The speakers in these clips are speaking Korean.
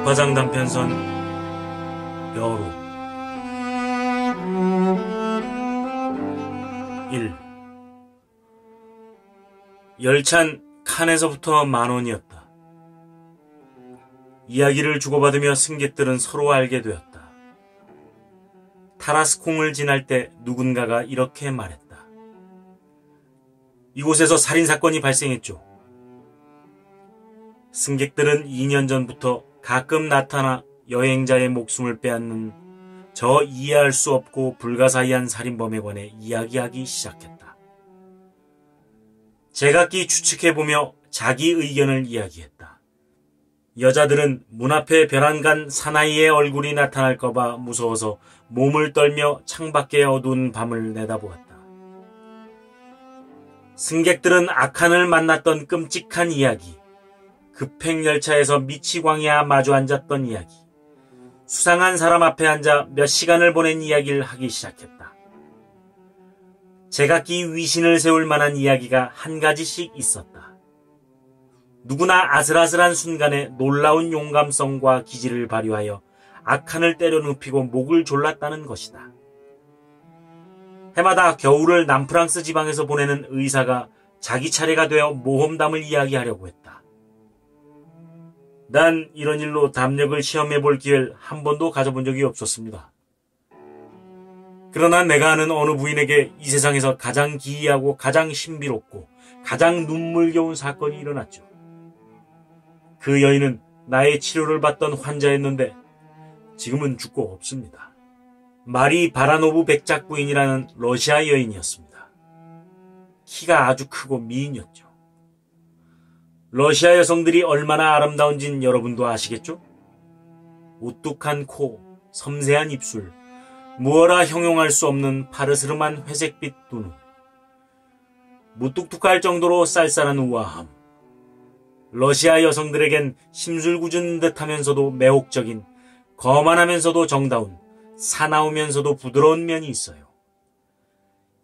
독화장 단편선 여로 1. 열찬 칸에서부터 10,000원이었다. 이야기를 주고받으며 승객들은 서로 알게 되었다. 타라스콩을 지날 때 누군가가 이렇게 말했다. 이곳에서 살인사건이 발생했죠. 승객들은 2년 전부터 가끔 나타나 여행자의 목숨을 빼앗는 저 이해할 수 없고 불가사의한 살인범에 관해 이야기하기 시작했다. 제각기 추측해보며 자기 의견을 이야기했다. 여자들은 문 앞에 벼랑간 사나이의 얼굴이 나타날까봐 무서워서 몸을 떨며 창밖의 어두운 밤을 내다보았다. 승객들은 악한을 만났던 끔찍한 이야기, 급행열차에서 미치광이와 마주 앉았던 이야기, 수상한 사람 앞에 앉아 몇 시간을 보낸 이야기를 하기 시작했다. 제각기 위신을 세울 만한 이야기가 한 가지씩 있었다. 누구나 아슬아슬한 순간에 놀라운 용감성과 기지를 발휘하여 악한을 때려 눕히고 목을 졸랐다는 것이다. 해마다 겨울을 남프랑스 지방에서 보내는 의사가 자기 차례가 되어 모험담을 이야기하려고 했다. 난 이런 일로 담력을 시험해볼 기회를 한 번도 가져본 적이 없었습니다. 그러나 내가 아는 어느 부인에게 이 세상에서 가장 기이하고 가장 신비롭고 가장 눈물겨운 사건이 일어났죠. 그 여인은 나의 치료를 받던 환자였는데 지금은 죽고 없습니다. 마리 바라노브 백작 부인이라는 러시아 여인이었습니다. 키가 아주 크고 미인이었죠. 러시아 여성들이 얼마나 아름다운진 여러분도 아시겠죠? 우뚝한 코, 섬세한 입술, 무어라 형용할 수 없는 파르스름한 회색빛 두눈, 무뚝뚝할 정도로 쌀쌀한 우아함, 러시아 여성들에겐 심술궂은 듯하면서도 매혹적인, 거만하면서도 정다운, 사나우면서도 부드러운 면이 있어요.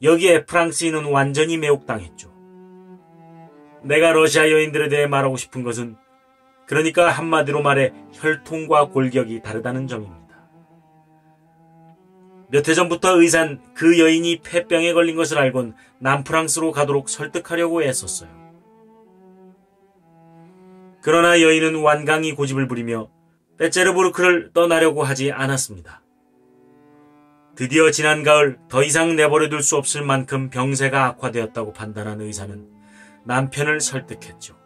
여기에 프랑스인은 완전히 매혹당했죠. 내가 러시아 여인들에 대해 말하고 싶은 것은 그러니까 한마디로 말해 혈통과 골격이 다르다는 점입니다. 몇 해 전부터 의사는 그 여인이 폐병에 걸린 것을 알곤 남프랑스로 가도록 설득하려고 애썼어요. 그러나 여인은 완강히 고집을 부리며 페체르부르크를 떠나려고 하지 않았습니다. 드디어 지난 가을 더 이상 내버려둘 수 없을 만큼 병세가 악화되었다고 판단한 의사는 남편을 설득했죠.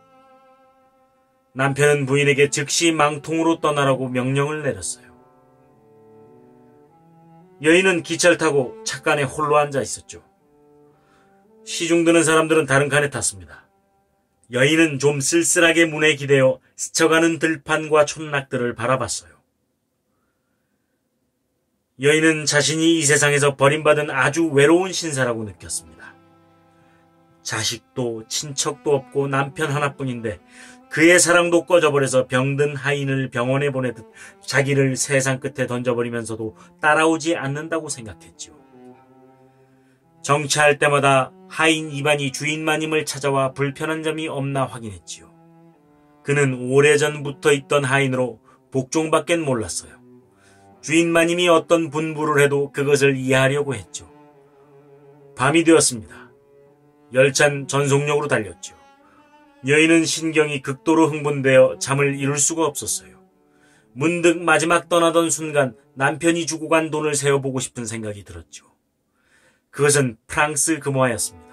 남편은 부인에게 즉시 망통으로 떠나라고 명령을 내렸어요. 여인은 기차를 타고 착간에 홀로 앉아 있었죠. 시중 드는 사람들은 다른 칸에 탔습니다. 여인은 좀 쓸쓸하게 문에 기대어 스쳐가는 들판과 촌락들을 바라봤어요. 여인은 자신이 이 세상에서 버림받은 아주 외로운 신사라고 느꼈습니다. 자식도 친척도 없고 남편 하나뿐인데 그의 사랑도 꺼져버려서 병든 하인을 병원에 보내듯 자기를 세상 끝에 던져버리면서도 따라오지 않는다고 생각했지요. 정차할 때마다 하인 이반이 주인 마님을 찾아와 불편한 점이 없나 확인했지요. 그는 오래전부터 있던 하인으로 복종밖엔 몰랐어요. 주인 마님이 어떤 분부를 해도 그것을 이해하려고 했죠. 밤이 되었습니다. 열찬 전속력으로 달렸죠. 여인은 신경이 극도로 흥분되어 잠을 이룰 수가 없었어요. 문득 마지막 떠나던 순간 남편이 주고 간 돈을 세어보고 싶은 생각이 들었죠. 그것은 프랑스 금화였습니다.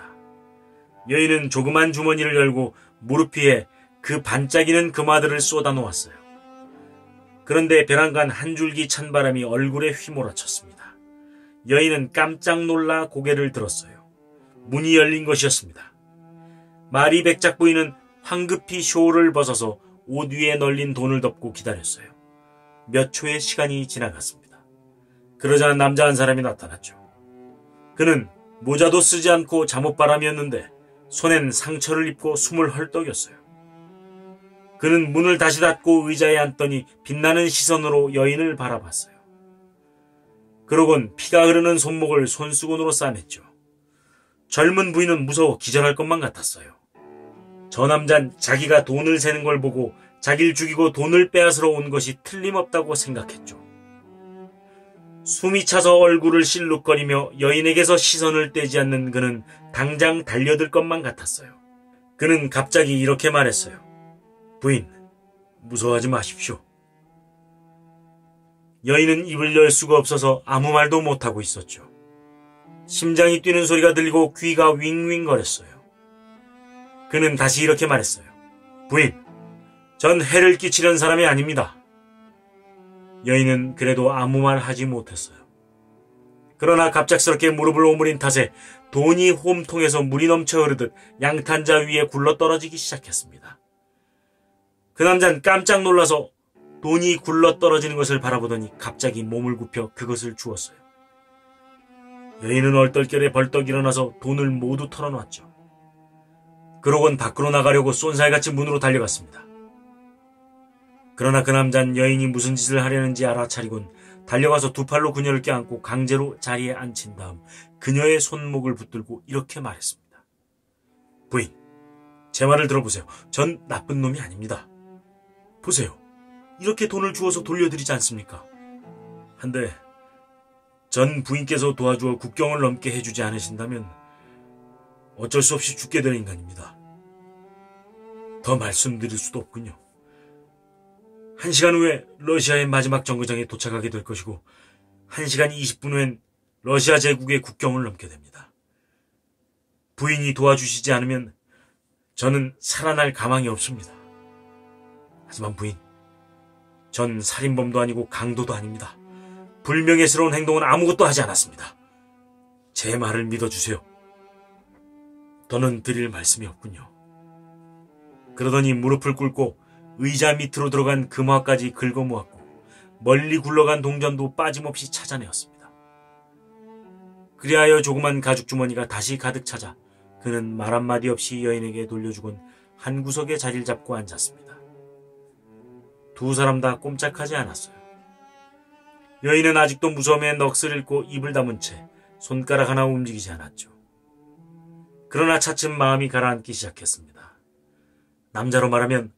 여인은 조그만 주머니를 열고 무릎 위에 그 반짝이는 금화들을 쏟아 놓았어요. 그런데 벼랑간 한 줄기 찬바람이 얼굴에 휘몰아쳤습니다. 여인은 깜짝 놀라 고개를 들었어요. 문이 열린 것이었습니다. 마리 백작 부인은 황급히 쇼를 벗어서 옷 위에 널린 돈을 덮고 기다렸어요. 몇 초의 시간이 지나갔습니다. 그러자 남자 한 사람이 나타났죠. 그는 모자도 쓰지 않고 잠옷바람이었는데 손엔 상처를 입고 숨을 헐떡였어요. 그는 문을 다시 닫고 의자에 앉더니 빛나는 시선으로 여인을 바라봤어요. 그러곤 피가 흐르는 손목을 손수건으로 싸맸죠. 젊은 부인은 무서워 기절할 것만 같았어요. 저 남잔 자기가 돈을 세는 걸 보고 자기를 죽이고 돈을 빼앗으러 온 것이 틀림없다고 생각했죠. 숨이 차서 얼굴을 실룩거리며 여인에게서 시선을 떼지 않는 그는 당장 달려들 것만 같았어요. 그는 갑자기 이렇게 말했어요. 부인, 무서워하지 마십시오. 여인은 입을 열 수가 없어서 아무 말도 못하고 있었죠. 심장이 뛰는 소리가 들리고 귀가 윙윙거렸어요. 그는 다시 이렇게 말했어요. 부인, 전 해를 끼치려는 사람이 아닙니다. 여인은 그래도 아무 말 하지 못했어요. 그러나 갑작스럽게 무릎을 오므린 탓에 돈이 홈통에서 물이 넘쳐 흐르듯 양탄자 위에 굴러떨어지기 시작했습니다. 그 남자는 깜짝 놀라서 돈이 굴러떨어지는 것을 바라보더니 갑자기 몸을 굽혀 그것을 주었어요. 여인은 얼떨결에 벌떡 일어나서 돈을 모두 털어놨죠. 그러곤 밖으로 나가려고 쏜살같이 문으로 달려갔습니다. 그러나 그 남자는 여인이 무슨 짓을 하려는지 알아차리곤 달려가서 두 팔로 그녀를 껴안고 강제로 자리에 앉힌 다음 그녀의 손목을 붙들고 이렇게 말했습니다. 부인, 제 말을 들어보세요. 전 나쁜 놈이 아닙니다. 보세요. 이렇게 돈을 주어서 돌려드리지 않습니까? 한데 전 부인께서 도와주어 국경을 넘게 해주지 않으신다면 어쩔 수 없이 죽게 될 인간입니다. 더 말씀드릴 수도 없군요. 1시간 후에 러시아의 마지막 정거장에 도착하게 될 것이고 1시간 20분 후엔 러시아 제국의 국경을 넘게 됩니다. 부인이 도와주시지 않으면 저는 살아날 가망이 없습니다. 하지만 부인, 전 살인범도 아니고 강도도 아닙니다. 불명예스러운 행동은 아무것도 하지 않았습니다. 제 말을 믿어주세요. 더는 드릴 말씀이 없군요. 그러더니 무릎을 꿇고 의자 밑으로 들어간 금화까지 긁어모았고 멀리 굴러간 동전도 빠짐없이 찾아내었습니다. 그리하여 조그만 가죽주머니가 다시 가득 차자 그는 말 한마디 없이 여인에게 돌려주곤 한 구석에 자리를 잡고 앉았습니다. 두 사람 다 꼼짝하지 않았어요. 여인은 아직도 무서움에 넋을 잃고 입을 다문 채 손가락 하나 움직이지 않았죠. 그러나 차츰 마음이 가라앉기 시작했습니다. 남자로 말하면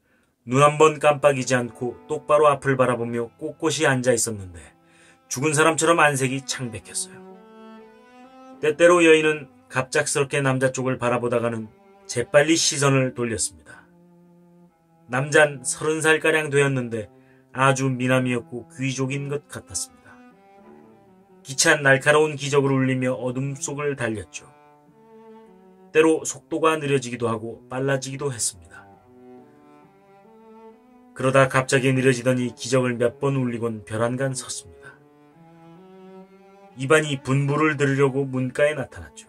눈 한 번 깜빡이지 않고 똑바로 앞을 바라보며 꼿꼿이 앉아 있었는데 죽은 사람처럼 안색이 창백했어요. 때때로 여인은 갑작스럽게 남자 쪽을 바라보다가는 재빨리 시선을 돌렸습니다. 남잔 30살가량 되었는데 아주 미남이었고 귀족인 것 같았습니다. 기찬 날카로운 기적을 울리며 어둠 속을 달렸죠. 때로 속도가 느려지기도 하고 빨라지기도 했습니다. 그러다 갑자기 느려지더니 기적을 몇 번 울리곤 벼랑간 섰습니다. 이반이 분부를 들으려고 문가에 나타났죠.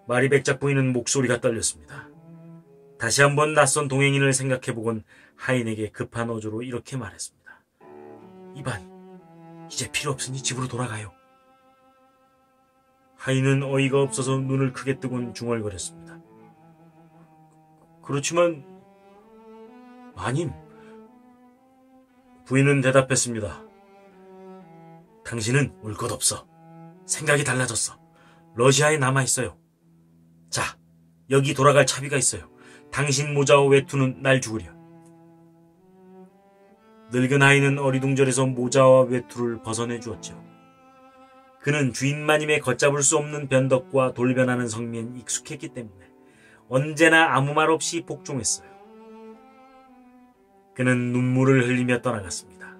마리 백작 부인은 목소리가 떨렸습니다. 다시 한번 낯선 동행인을 생각해보곤 하인에게 급한 어조로 이렇게 말했습니다. 이반, 이제 필요 없으니 집으로 돌아가요. 하인은 어이가 없어서 눈을 크게 뜨곤 중얼거렸습니다. 그렇지만 마님, 부인은 대답했습니다. 당신은 올 것 없어. 생각이 달라졌어. 러시아에 남아있어요. 자, 여기 돌아갈 차비가 있어요. 당신 모자와 외투는 날 주으려. 늙은 아이는 어리둥절해서 모자와 외투를 벗어내 주었죠. 그는 주인 마님의 걷잡을 수 없는 변덕과 돌변하는 성미엔 익숙했기 때문에 언제나 아무 말 없이 복종했어요. 그는 눈물을 흘리며 떠나갔습니다.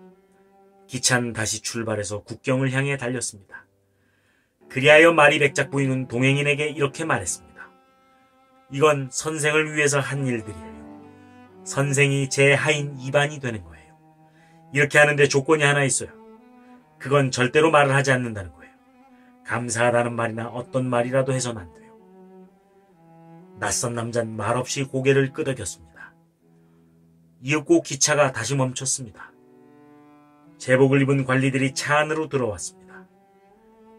기찬 다시 출발해서 국경을 향해 달렸습니다. 그리하여 마리 백작 부인은 동행인에게 이렇게 말했습니다. 이건 선생을 위해서 한 일들이에요. 선생이 제 하인 이반이 되는 거예요. 이렇게 하는데 조건이 하나 있어요. 그건 절대로 말을 하지 않는다는 거예요. 감사하다는 말이나 어떤 말이라도 해서는 안 돼요. 낯선 남자는 말없이 고개를 끄덕였습니다. 이윽고 기차가 다시 멈췄습니다. 제복을 입은 관리들이 차 안으로 들어왔습니다.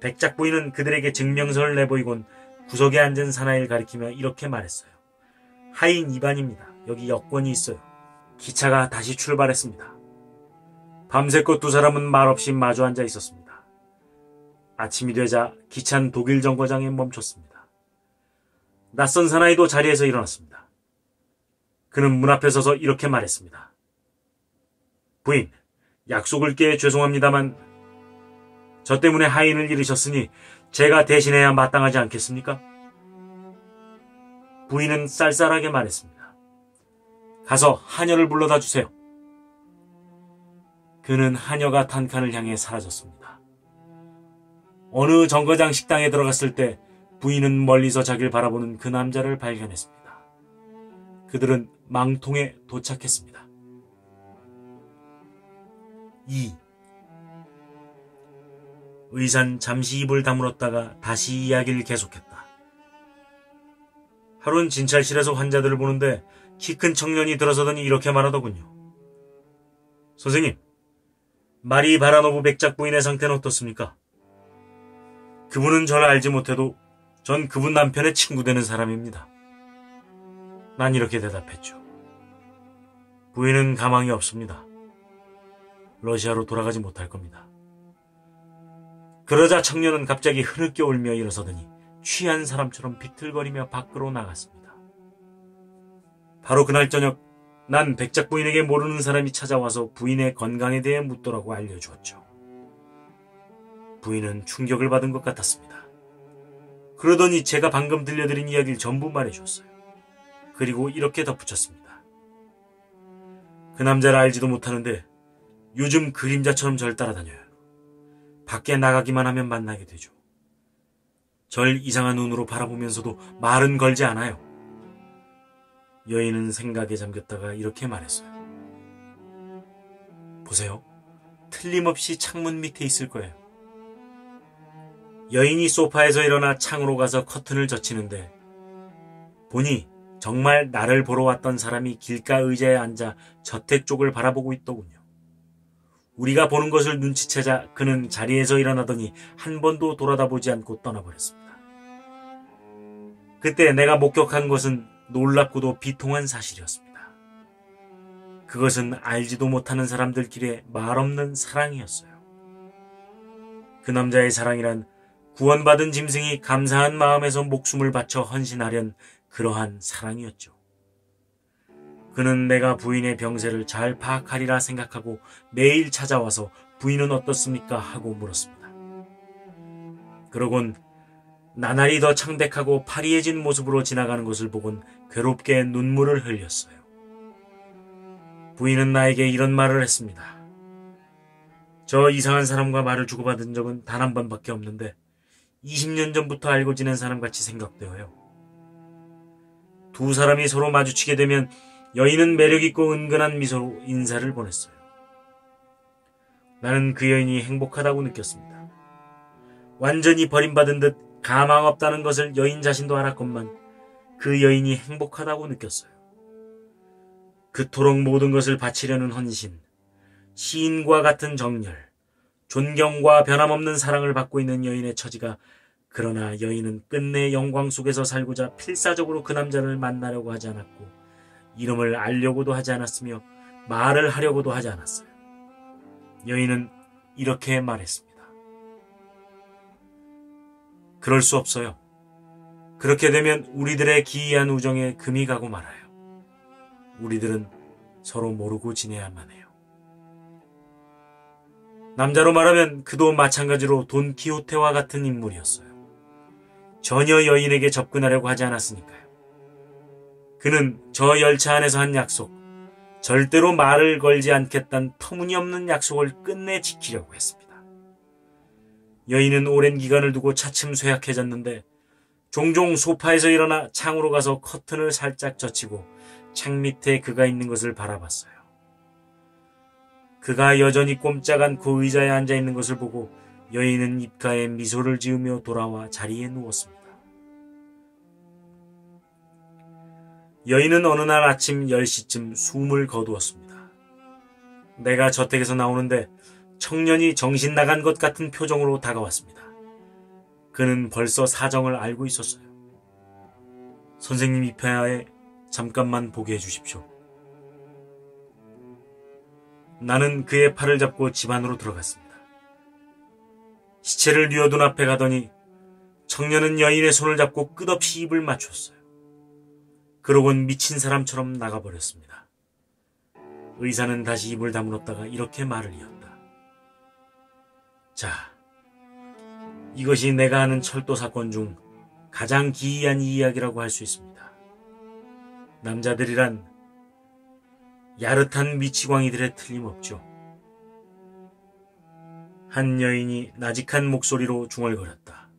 백작 부인은 그들에게 증명서를 내보이곤 구석에 앉은 사나이를 가리키며 이렇게 말했어요. 하인 이반입니다. 여기 여권이 있어요. 기차가 다시 출발했습니다. 밤새껏 두 사람은 말없이 마주 앉아 있었습니다. 아침이 되자 기차는 독일 정거장에 멈췄습니다. 낯선 사나이도 자리에서 일어났습니다. 그는 문 앞에 서서 이렇게 말했습니다. 부인, 약속을 깨 죄송합니다만 저 때문에 하인을 잃으셨으니 제가 대신해야 마땅하지 않겠습니까? 부인은 쌀쌀하게 말했습니다. 가서 하녀를 불러다 주세요. 그는 하녀가 단칸을 향해 사라졌습니다. 어느 정거장 식당에 들어갔을 때 부인은 멀리서 자기를 바라보는 그 남자를 발견했습니다. 그들은 망통에 도착했습니다. 2. 의사는 잠시 입을 다물었다가 다시 이야기를 계속했다. 하루는 진찰실에서 환자들을 보는데 키 큰 청년이 들어서더니 이렇게 말하더군요. 선생님, 마리 바라노브 백작 부인의 상태는 어떻습니까? 그분은 저를 알지 못해도 전 그분 남편의 친구 되는 사람입니다. 난 이렇게 대답했죠. 부인은 가망이 없습니다. 러시아로 돌아가지 못할 겁니다. 그러자 청년은 갑자기 흐느껴 울며 일어서더니 취한 사람처럼 비틀거리며 밖으로 나갔습니다. 바로 그날 저녁 난 백작 부인에게 모르는 사람이 찾아와서 부인의 건강에 대해 묻더라고 알려주었죠. 부인은 충격을 받은 것 같았습니다. 그러더니 제가 방금 들려드린 이야기를 전부 말해주었어요. 그리고 이렇게 덧붙였습니다. 그 남자를 알지도 못하는데 요즘 그림자처럼 절 따라다녀요. 밖에 나가기만 하면 만나게 되죠. 절 이상한 눈으로 바라보면서도 말은 걸지 않아요. 여인은 생각에 잠겼다가 이렇게 말했어요. 보세요. 틀림없이 창문 밑에 있을 거예요. 여인이 소파에서 일어나 창으로 가서 커튼을 젖히는데 보니 정말 나를 보러 왔던 사람이 길가 의자에 앉아 저택 쪽을 바라보고 있더군요. 우리가 보는 것을 눈치채자 그는 자리에서 일어나더니 한 번도 돌아다보지 않고 떠나버렸습니다. 그때 내가 목격한 것은 놀랍고도 비통한 사실이었습니다. 그것은 알지도 못하는 사람들끼리의 말없는 사랑이었어요. 그 남자의 사랑이란 구원받은 짐승이 감사한 마음에서 목숨을 바쳐 헌신하려는 그러한 사랑이었죠. 그는 내가 부인의 병세를 잘 파악하리라 생각하고 매일 찾아와서 부인은 어떻습니까? 하고 물었습니다. 그러곤 나날이 더 창백하고 파리해진 모습으로 지나가는 것을 보곤 괴롭게 눈물을 흘렸어요. 부인은 나에게 이런 말을 했습니다. 저 이상한 사람과 말을 주고받은 적은 단 한 번밖에 없는데 20년 전부터 알고 지낸 사람같이 생각되어요. 두 사람이 서로 마주치게 되면 여인은 매력있고 은근한 미소로 인사를 보냈어요. 나는 그 여인이 행복하다고 느꼈습니다. 완전히 버림받은 듯 가망 없다는 것을 여인 자신도 알았건만 그 여인이 행복하다고 느꼈어요. 그토록 모든 것을 바치려는 헌신, 시인과 같은 정열, 존경과 변함없는 사랑을 받고 있는 여인의 처지가 그러나 여인은 끝내 영광 속에서 살고자 필사적으로 그 남자를 만나려고 하지 않았고 이름을 알려고도 하지 않았으며 말을 하려고도 하지 않았어요. 여인은 이렇게 말했습니다. 그럴 수 없어요. 그렇게 되면 우리들의 기이한 우정에 금이 가고 말아요. 우리들은 서로 모르고 지내야만 해요. 남자로 말하면 그도 마찬가지로 돈키호테와 같은 인물이었어요. 전혀 여인에게 접근하려고 하지 않았으니까요. 그는 저 열차 안에서 한 약속, 절대로 말을 걸지 않겠다는 터무니없는 약속을 끝내 지키려고 했습니다. 여인은 오랜 기간을 두고 차츰 쇠약해졌는데 종종 소파에서 일어나 창으로 가서 커튼을 살짝 젖히고 창 밑에 그가 있는 것을 바라봤어요. 그가 여전히 꼼짝 않고 의자에 앉아있는 것을 보고 여인은 입가에 미소를 지으며 돌아와 자리에 누웠습니다. 여인은 어느 날 아침 10시쯤 숨을 거두었습니다. 내가 저택에서 나오는데 청년이 정신 나간 것 같은 표정으로 다가왔습니다. 그는 벌써 사정을 알고 있었어요. 선생님 입회하에 잠깐만 보게 해주십시오. 나는 그의 팔을 잡고 집 안으로 들어갔습니다. 시체를 뉘어둔 앞에 가더니 청년은 여인의 손을 잡고 끝없이 입을 맞췄어요. 그러곤 미친 사람처럼 나가버렸습니다. 의사는 다시 입을 다물었다가 이렇게 말을 이었다. 자, 이것이 내가 아는 철도 사건 중 가장 기이한 이야기라고 할 수 있습니다. 남자들이란 야릇한 미치광이들에 틀림없죠. 한 여인이 나직한 목소리로 중얼거렸다.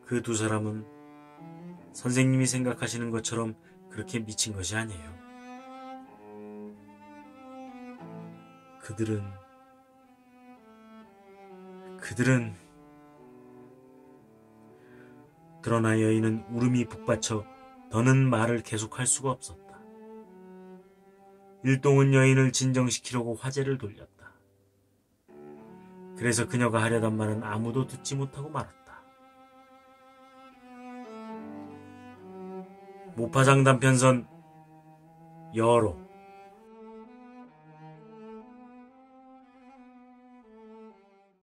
그 두 사람은 선생님이 생각하시는 것처럼 그렇게 미친 것이 아니에요. 그들은 그러나 여인은 울음이 북받쳐 더는 말을 계속할 수가 없었다. 일동은 여인을 진정시키려고 화제를 돌렸다. 그래서 그녀가 하려던 말은 아무도 듣지 못하고 말았다. 모파상 단편선 여로